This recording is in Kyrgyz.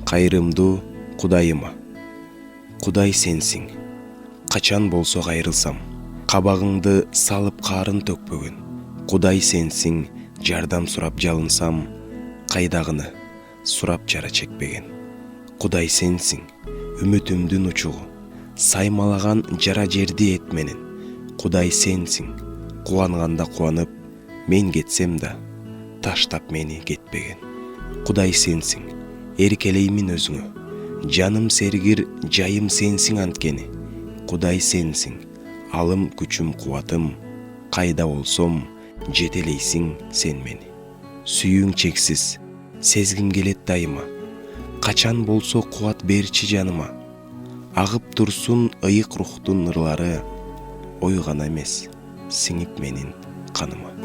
кайрымдуу Кудайыма. Кудай сенсиң, качан болсо кайрылсам, кабагыңды салып карын төкпөгөн. Кудай сенсиң, жардам сурап жалынсам, кайдагыны сурап жара чекпеген. Кудай сенсиң, үмүтүмдүн учугу, саймалаган жара жерди эт менен. Кудай сенсиң, кубанганда кубанып, мен кетсем да, таштап мени кетпеген. Кудай сенсиң, эркелеймин өзүңө, жаным сергир жайым сенсиң анткени. Кудай сенсиң, алым күчүм кубатым, кайда болсом жетелейсиң сен мени. Сүйүүң чексиз, сезгим келет дайыма, качан болсо кубат берчи жаныма. Агып турсун ыйык рухтун ырлары, ой гана эмес, сиңип менин каныма.